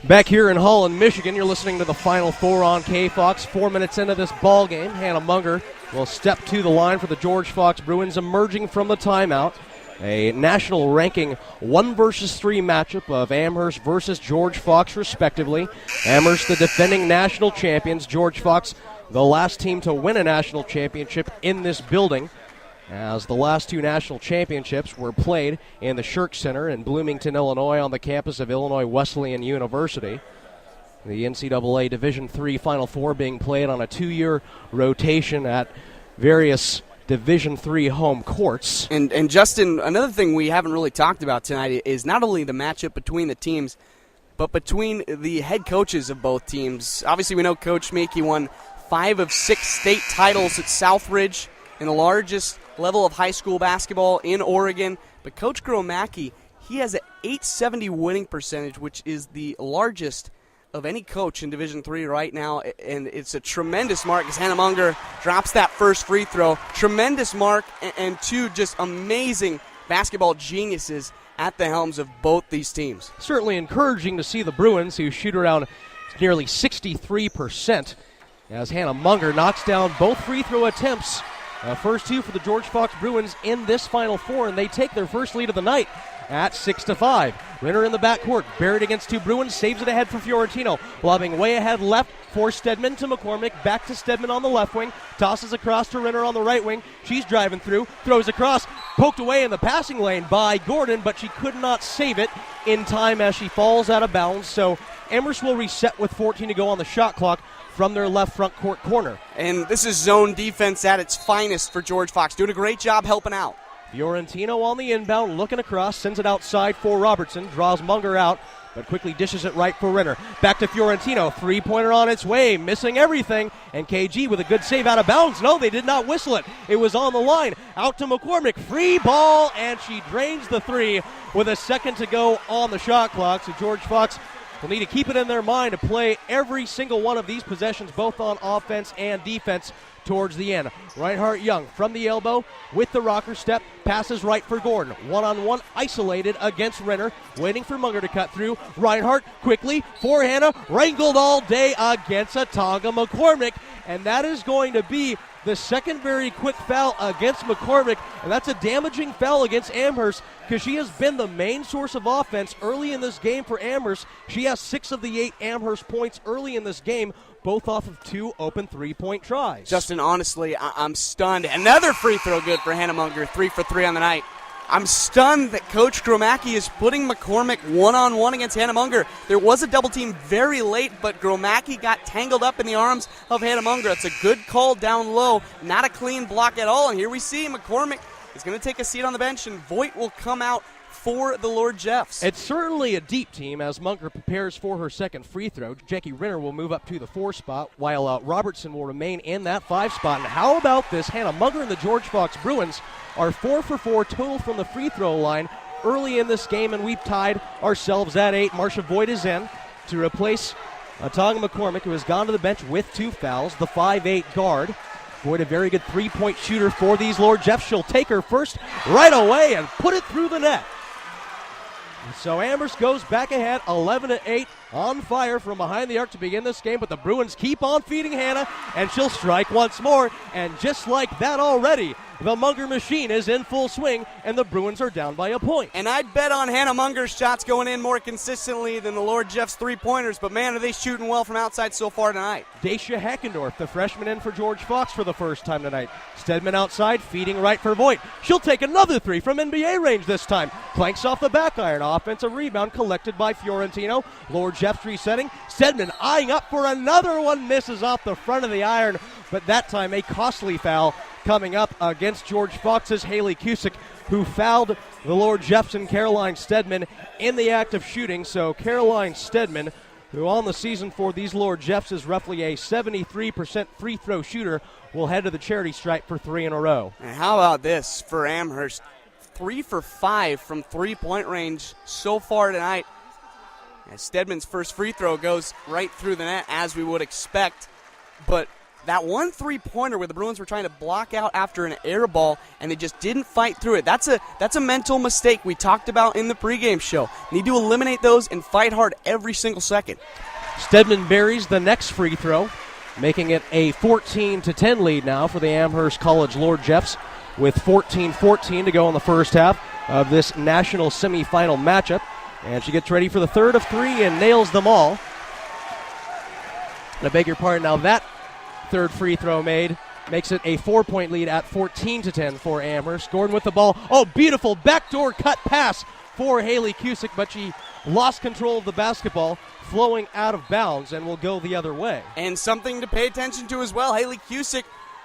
Back here in Holland, Michigan, you're listening to the Final Four on K-Fox. 4 minutes into this ball game, Hannah Munger will step to the line for the George Fox Bruins, emerging from the timeout. A national ranking 1 versus 3 matchup of Amherst versus George Fox, respectively. Amherst, the defending national champions. George Fox, the last team to win a national championship in this building, as the last 2 national championships were played in the Shirk Center in Bloomington, Illinois, on the campus of Illinois Wesleyan University. The NCAA Division III Final Four being played on a 2-year rotation at various Division III home courts. And Justin, another thing we haven't really talked about tonight is not only the matchup between the teams, but between the head coaches of both teams. Obviously, we know Coach Makey won 5 of 6 state titles at Southridge in the largest level of high school basketball in Oregon. But Coach Gromacki, he has an .870 winning percentage, which is the largest of any coach in Division III right now, and it's a tremendous mark as Hannah Munger drops that first free throw. Tremendous mark, and 2 just amazing basketball geniuses at the helms of both these teams. Certainly encouraging to see the Bruins, who shoot around nearly 63%, as Hannah Munger knocks down both free throw attempts. First 2 for the George Fox Bruins in this Final Four, and they take their first lead of the night at 6-5. Renner in the backcourt, buried against 2 Bruins, saves it ahead for Fiorentino. Lobbing way ahead left for Stedman to McCormick, back to Stedman on the left wing, tosses across to Renner on the right wing. She's driving through, throws across, poked away in the passing lane by Gordon, but she could not save it in time as she falls out of bounds. So Amherst will reset with 14 to go on the shot clock from their left front court corner. And this is zone defense at its finest for George Fox, doing a great job helping out. Fiorentino on the inbound, looking across, sends it outside for Robertson, draws Munger out, but quickly dishes it right for Renner. Back to Fiorentino, 3-pointer on its way, missing everything, and KG with a good save out of bounds. No, they did not whistle it. It was on the line. Out to McCormick, free ball, and she drains the 3 with a second to go on the shot clock. So George Fox will need to keep it in their mind to play every single one of these possessions, both on offense and defense, towards the end. Reinhardt Young from the elbow with the rocker step, passes right for Gordon. One-on-one isolated against Renner, waiting for Munger to cut through. Reinhardt quickly for Hannah, wrangled all day against Atonga McCormick, and that is going to be the second very quick foul against McCormick, and that's a damaging foul against Amherst because she has been the main source of offense early in this game for Amherst. She has 6 of the 8 Amherst points early in this game, both off of 2 open 3-point tries. Justin, honestly, I'm stunned. Another free throw good for Hannah Munger, 3 for 3 on the night. I'm stunned that Coach Gromacki is putting McCormick one-on-one against Hannah Munger. There was a double team very late, but Gromacki got tangled up in the arms of Hannah Munger. It's a good call down low, not a clean block at all. And here we see McCormick is going to take a seat on the bench, and Voigt will come out for the Lord Jeffs. It's certainly a deep team as Munger prepares for her second free throw. Jackie Renner will move up to the 4 spot, while Robertson will remain in that 5 spot. And how about this? Hannah Munger and the George Fox Bruins are 4 for 4 total from the free throw line early in this game, and we've tied ourselves at 8. Marcia Voigt is in to replace Atonga McCormick, who has gone to the bench with 2 fouls, the 5'8 guard. Voigt, a very good 3-point shooter for these Lord Jeffs. She'll take her first right away and put it through the net. So Amherst goes back ahead, 11-8, on fire from behind the arc to begin this game, but the Bruins keep on feeding Hannah, and she'll strike once more, and just like that already, the Munger machine is in full swing, and the Bruins are down by a point. And I'd bet on Hannah Munger's shots going in more consistently than the Lord Jeffs 3-pointers, but man, are they shooting well from outside so far tonight. Dacia Heckendorf, the freshman, in for George Fox for the first time tonight. Stedman outside, feeding right for Voigt. She'll take another 3 from NBA range this time. Clanks off the back iron. Offensive rebound collected by Fiorentino. Lord Jeffs resetting. Stedman eyeing up for another one. Misses off the front of the iron, but that time a costly foul coming up against George Fox's Haley Cusick, who fouled the Lord Jeffs and Caroline Stedman in the act of shooting. So Caroline Stedman, who on the season for these Lord Jeffs is roughly a 73% free throw shooter, will head to the charity stripe for 3 in a row. And how about this for Amherst? 3 for 5 from 3-point range so far tonight. As Stedman's first free throw goes right through the net, as we would expect. But that one three-pointer where the Bruins were trying to block out after an air ball, and they just didn't fight through it. That's a mental mistake we talked about in the pregame show. Need to eliminate those and fight hard every single second. Stedman buries the next free throw, making it a 14-10 lead now for the Amherst College Lord Jeffs, with 14-14 to go in the first half of this national semifinal matchup. And she gets ready for the third of three and nails them all. And I beg your pardon, now that third free throw made makes it a 4-point lead at 14-10 for Amherst. Gordon with the ball. Oh, beautiful backdoor cut pass for Haley Cusick, but she lost control of the basketball, flowing out of bounds, and will go the other way. And something to pay attention to as well, Haley Cusick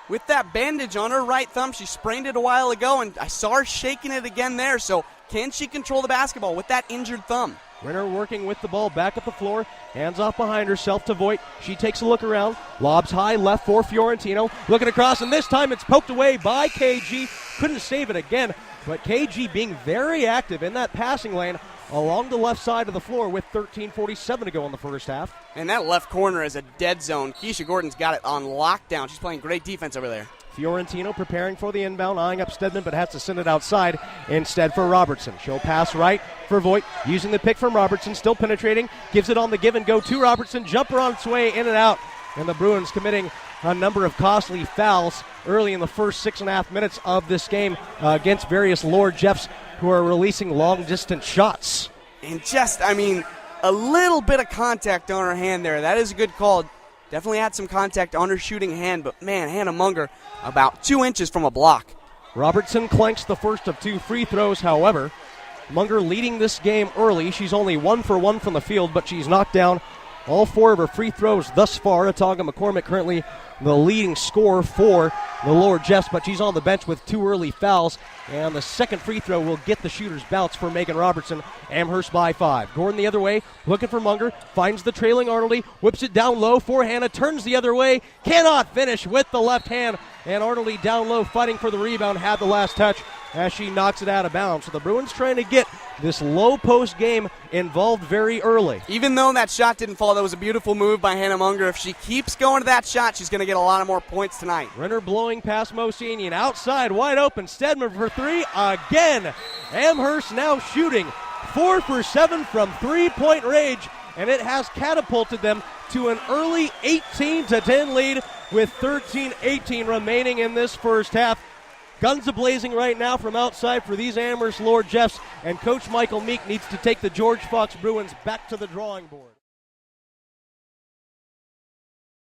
with that bandage on her right thumb. She sprained it a while ago, and I saw her shaking it again there, so can she control the basketball with that injured thumb? Renner working with the ball back up the floor, hands off behind herself to Voigt. She takes a look around, lobs high left for Fiorentino, looking across, and this time it's poked away by KG. Couldn't save it again, but KG being very active in that passing lane along the left side of the floor with 13:47 to go in the first half. And that left corner is a dead zone. Keisha Gordon's got it on lockdown. She's playing great defense over there. Fiorentino preparing for the inbound, eyeing up Stedman, but has to send it outside instead for Robertson. She'll pass right for Voigt, using the pick from Robertson, still penetrating, gives it on the give and go to Robertson, jumper on its way in and out, and the Bruins committing a number of costly fouls early in the first 6.5 minutes of this game against various Lord Jeffs who are releasing long-distance shots. And just, a little bit of contact on her hand there. That is a good call. Definitely had some contact on her shooting hand, but man, Hannah Munger about 2 inches from a block. Robertson clanks the first of two free throws, however. Munger leading this game early. She's only 1 for 1 from the field, but she's knocked down all 4 of her free throws thus far. Ataga McCormick currently the leading scorer for the Lord Jeffs, but she's on the bench with 2 early fouls, and the second free throw will get the shooter's bounce for Megan Robertson. Amherst by 5. Gordon the other way, looking for Munger, finds the trailing Arnoldie, whips it down low for Hannah, turns the other way, cannot finish with the left hand, and Arnoldie down low fighting for the rebound, had the last touch as she knocks it out of bounds. So the Bruins trying to get this low post game involved very early. Even though that shot didn't fall, that was a beautiful move by Hannah Munger. If she keeps going to that shot, she's going to get a lot of more points tonight. Renner blowing past Mosinian, outside, wide open, Stedman for 3 again. Amherst now shooting 4 for 7 from three-point range, and it has catapulted them to an early 18-10 lead with 13-18 remaining in this first half. Guns a-blazing right now from outside for these Amherst Lord Jeffs, and Coach Michael Meek needs to take the George Fox Bruins back to the drawing board.